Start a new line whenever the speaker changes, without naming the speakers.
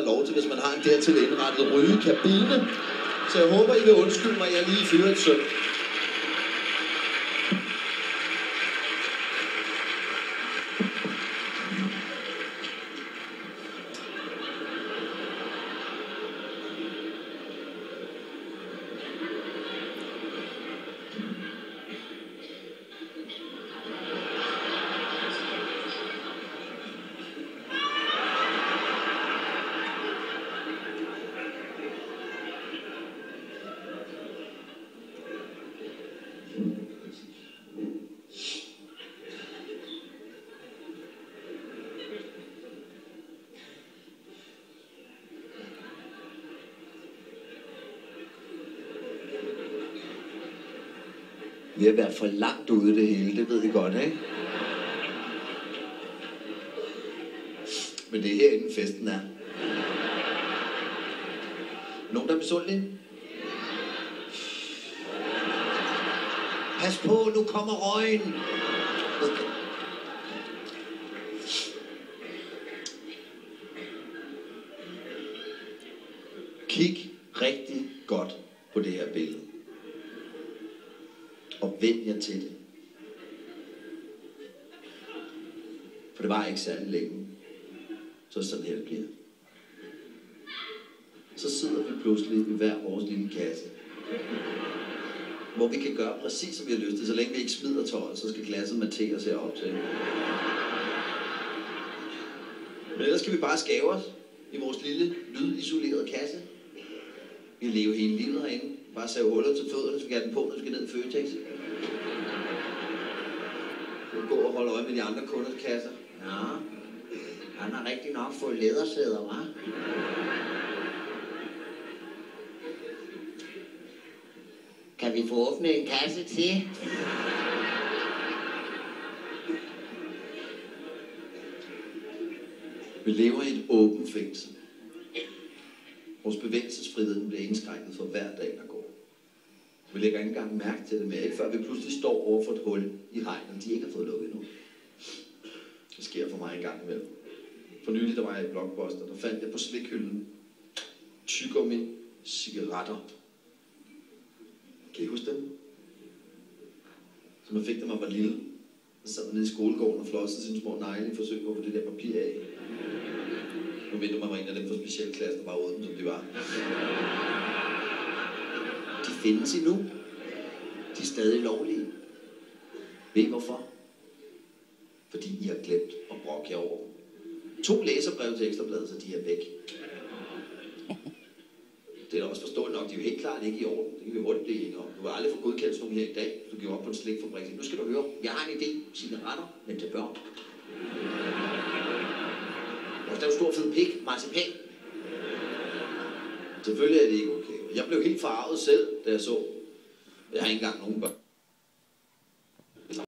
have lov til, hvis man har en dertil indrettet rygekabine. Så jeg håber, I vil undskylde mig, at jeg lige fyrer et søm. Vi er ved at for langt ude det hele, det ved I godt, ikke? Men det er herinde festen er. Nogen, der er misundelige? Pas på, nu kommer røgen! Kig rigtig godt på det her billede. Og vend jer til det. For det var ikke særlig længe. Så sådan her det bliver. Så sidder vi pludselig i hver vores lille kasse. Hvor vi kan gøre præcis som vi har lyst til. Så længe vi ikke smider tøjet, så skal glasset matere sig op til. Men ellers skal vi bare skæve os i vores lille, lydisolerede kasse. Vi lever hele livet herinde. Bare save huller til fødderne, så vi kan have den på, når vi skal ned i Føtex. Gå og holde øje med de andre kunders kasser. Ja, han har rigtig nok fået lædersæder, hva'? Kan vi få åbnet en kasse til? Vi lever i et åbent fængsel. Vores bevægelsesfrihed bliver indskrænket for hver dag, der går. Vi lægger ikke engang mærke til det mere, før vi pludselig står over for et hul i hegnet, de ikke har fået lukket endnu. Det sker for mig en gang imellem. For nylig, der var jeg i Blockbuster, der fandt jeg på slikhylden tyggegummi cigaretter. Kan I huske dem? Så man fik dem, man var lille. Så sad man nede i skolegården og flossede sine små negle i forsøg på at få det der papir af. Nu ved du, man var en af dem fra specialklassen, der bare åd dem, som de var. De findes endnu. De er stadig lovlige. Ved I hvorfor? Fordi I har glemt at brokke jer over. 2 læserbrev til Ekstrabladet, så de er væk. Det er da også forståeligt nok, de er jo helt klart ikke i orden. Det kan vi hurtigt blive enige om. Du vil aldrig få godkendt nogen her i dag, hvis du giver op på en slikfabrik. Nu skal du høre, jeg har en idé. Cigaretter, men til børn. Og der er en stor fed pik, marcipan. Selvfølgelig er det ikke okay. Jeg blev helt forarvet selv, da jeg så. Jeg har ikke engang nogen børn.